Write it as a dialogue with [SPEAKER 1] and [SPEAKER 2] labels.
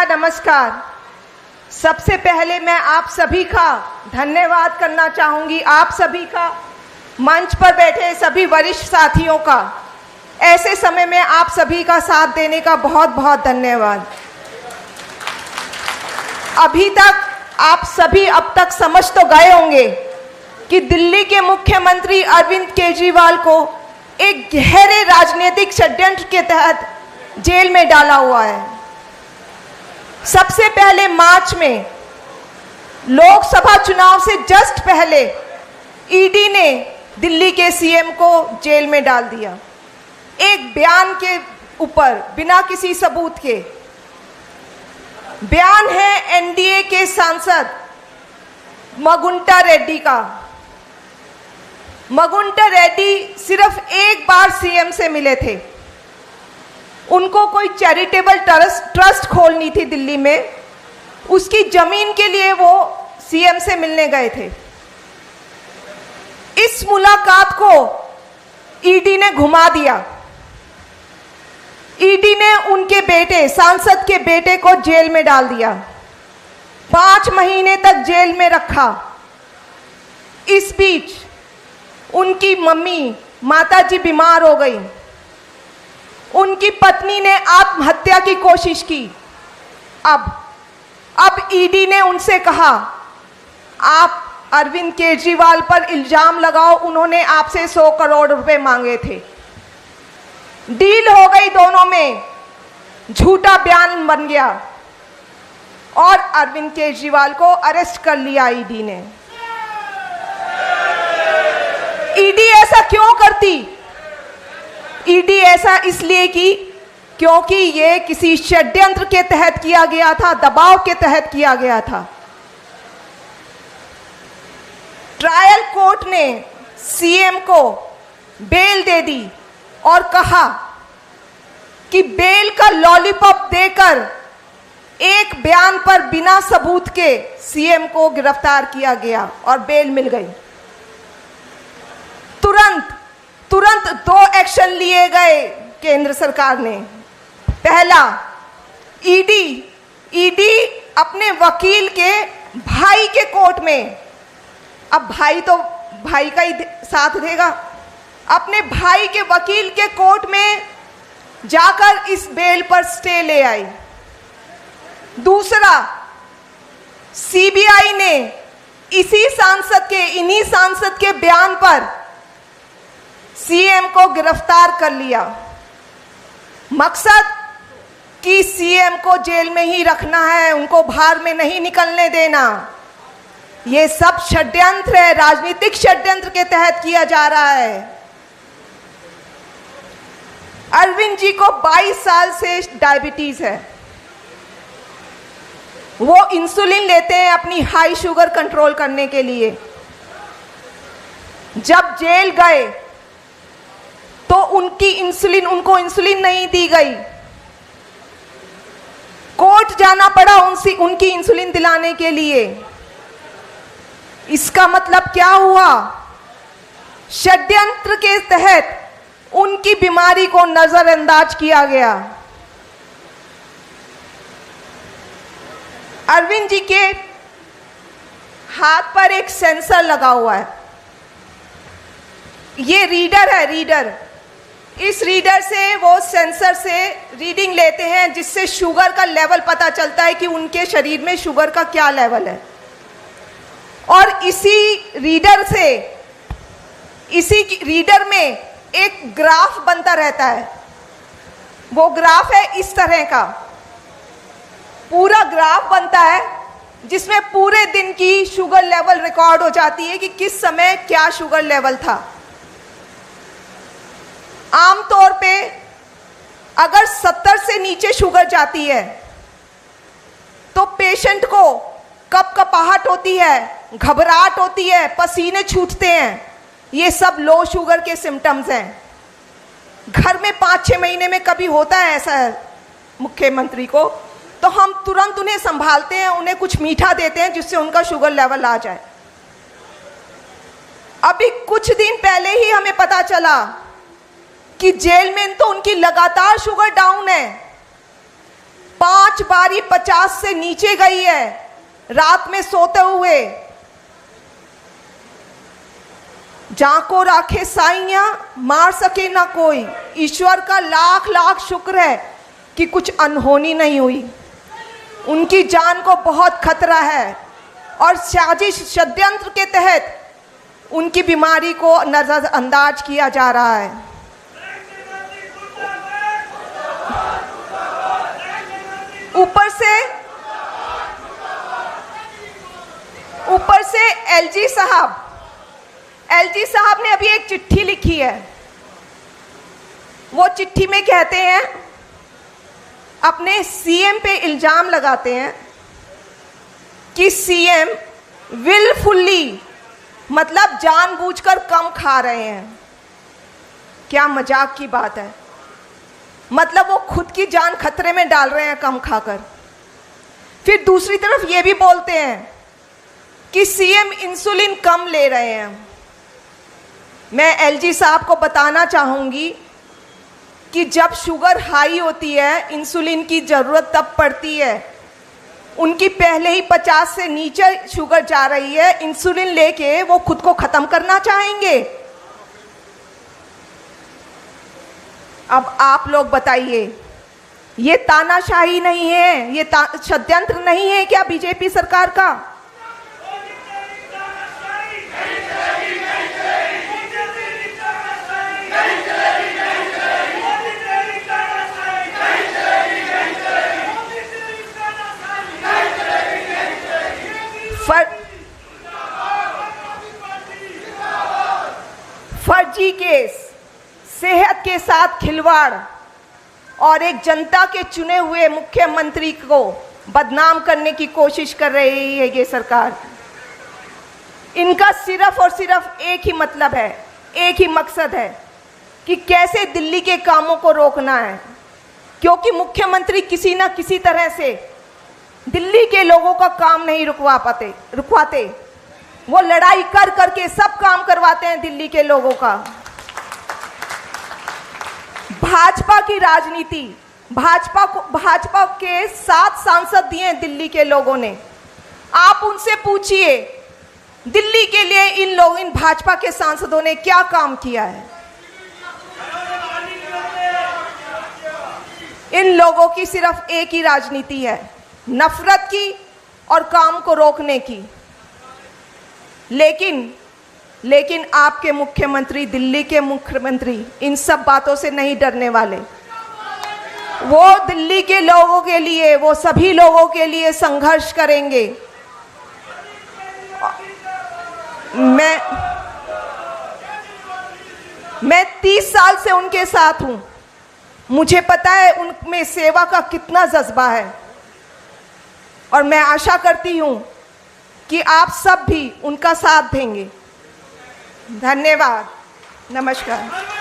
[SPEAKER 1] नमस्कार। सबसे पहले मैं आप सभी का धन्यवाद करना चाहूंगी, आप सभी का, मंच पर बैठे सभी वरिष्ठ साथियों का। ऐसे समय में आप सभी का साथ देने का बहुत बहुत धन्यवाद। अभी तक आप सभी अब तक समझ तो गए होंगे कि दिल्ली के मुख्यमंत्री अरविंद केजरीवाल को एक गहरे राजनीतिक षड्यंत्र के तहत जेल में डाला हुआ है। सबसे पहले मार्च में लोकसभा चुनाव से जस्ट पहले ईडी ने दिल्ली के सीएम को जेल में डाल दिया, एक बयान के ऊपर, बिना किसी सबूत के। बयान है एनडीए के सांसद मगुंटा रेड्डी का। मगुंटा रेड्डी सिर्फ एक बार सीएम से मिले थे। उनको कोई चैरिटेबल ट्रस्ट खोलनी थी दिल्ली में, उसकी जमीन के लिए वो सीएम से मिलने गए थे। इस मुलाकात को ईडी ने घुमा दिया। ईडी ने उनके बेटे, सांसद के बेटे को जेल में डाल दिया, 5 महीने तक जेल में रखा। इस बीच उनकी मम्मी, माताजी बीमार हो गई। उनकी पत्नी ने आत्महत्या की कोशिश की। अब ईडी ने उनसे कहा, आप अरविंद केजरीवाल पर इल्जाम लगाओ, उन्होंने आपसे 100 करोड़ रुपए मांगे थे। डील हो गई दोनों में, झूठा बयान बन गया और अरविंद केजरीवाल को अरेस्ट कर लिया ईडी ने। ईडी ऐसा क्यों करती? ईडी ऐसा इसलिए की क्योंकि ये किसी षड्यंत्र के तहत किया गया था, दबाव के तहत किया गया था। ट्रायल कोर्ट ने सीएम को बेल दे दी और कहा कि बेल का लॉलीपॉप देकर एक बयान पर बिना सबूत के सीएम को गिरफ्तार किया गया और बेल मिल गई। तुरंत 2 एक्शन लिए गए केंद्र सरकार ने। पहला, ईडी अपने वकील के भाई के कोर्ट में, अब भाई तो भाई का ही साथ देगा, अपने भाई के वकील के कोर्ट में जाकर इस बेल पर स्टे ले आई। दूसरा, सीबीआई ने इन्हीं सांसद के बयान पर सीएम को गिरफ्तार कर लिया। मकसद कि सीएम को जेल में ही रखना है, उनको बाहर में नहीं निकलने देना। ये सब षड्यंत्र है, राजनीतिक षड्यंत्र के तहत किया जा रहा है। अरविंद जी को 22 साल से डायबिटीज है। वो इंसुलिन लेते हैं अपनी हाई शुगर कंट्रोल करने के लिए। जब जेल गए तो उनको इंसुलिन नहीं दी गई। कोर्ट जाना पड़ा उनकी इंसुलिन दिलाने के लिए। इसका मतलब क्या हुआ? षड्यंत्र के तहत उनकी बीमारी को नजरअंदाज किया गया। अरविंद जी के हाथ पर एक सेंसर लगा हुआ है। ये रीडर है, रीडर। इस रीडर से, वो सेंसर से रीडिंग लेते हैं, जिससे शुगर का लेवल पता चलता है कि उनके शरीर में शुगर का क्या लेवल है। और इसी रीडर में एक ग्राफ बनता रहता है। वो ग्राफ है इस तरह का, पूरा ग्राफ बनता है जिसमें पूरे दिन की शुगर लेवल रिकॉर्ड हो जाती है कि किस समय क्या शुगर लेवल था। आमतौर पे अगर 70 से नीचे शुगर जाती है तो पेशेंट को कपकपाहट होती है, घबराहट होती है, पसीने छूटते हैं। ये सब लो शुगर के सिम्टम्स हैं। घर में 5-6 महीने में कभी होता है ऐसा मुख्यमंत्री को, तो हम तुरंत उन्हें संभालते हैं, उन्हें कुछ मीठा देते हैं जिससे उनका शुगर लेवल आ जाए। अभी कुछ दिन पहले ही हमें पता चला कि जेल में तो उनकी लगातार शुगर डाउन है। 5 बारी 50 से नीचे गई है रात में सोते हुए। जाको राखे साइयां, मार सके ना कोई। ईश्वर का लाख लाख शुक्र है कि कुछ अनहोनी नहीं हुई। उनकी जान को बहुत खतरा है और साजिश षड्यंत्र के तहत उनकी बीमारी को नजरअंदाज किया जा रहा है। ऊपर से एलजी साहब ने अभी एक चिट्ठी लिखी है। वो चिट्ठी में कहते हैं, अपने सीएम पे इल्जाम लगाते हैं कि सीएम विलफुल्ली, मतलब जानबूझकर कम खा रहे हैं। क्या मजाक की बात है। मतलब वो खुद की जान खतरे में डाल रहे हैं कम खाकर। फिर दूसरी तरफ ये भी बोलते हैं कि सीएम इंसुलिन कम ले रहे हैं। मैं एलजी साहब को बताना चाहूँगी कि जब शुगर हाई होती है, इंसुलिन की ज़रूरत तब पड़ती है। उनकी पहले ही 50 से नीचे शुगर जा रही है, इंसुलिन लेके वो खुद को ख़त्म करना चाहेंगे। अब आप लोग बताइए, ये तानाशाही नहीं है, ये षड्यंत्र नहीं है क्या बीजेपी सरकार का? फर्जी केस, सेहत के साथ खिलवाड़ और एक जनता के चुने हुए मुख्यमंत्री को बदनाम करने की कोशिश कर रही है ये सरकार। इनका सिर्फ और सिर्फ एक ही मतलब है, एक ही मकसद है कि कैसे दिल्ली के कामों को रोकना है। क्योंकि किसी ना किसी तरह से दिल्ली के लोगों का काम नहीं रुकवाते। वो लड़ाई कर करके सब काम करवाते हैं दिल्ली के लोगों का। भाजपा की राजनीति, भाजपा के 7 सांसद दिए दिल्ली के लोगों ने। आप उनसे पूछिए दिल्ली के लिए इन भाजपा के सांसदों ने क्या काम किया है। इन लोगों की सिर्फ एक ही राजनीति है, नफरत की और काम को रोकने की। लेकिन आपके मुख्यमंत्री, दिल्ली के मुख्यमंत्री इन सब बातों से नहीं डरने वाले। वो दिल्ली के लोगों के लिए, वो सभी लोगों के लिए संघर्ष करेंगे। मैं 30 साल से उनके साथ हूं। मुझे पता है उनमें सेवा का कितना जज्बा है और मैं आशा करती हूं कि आप सब भी उनका साथ देंगे। धन्यवाद, नमस्कार।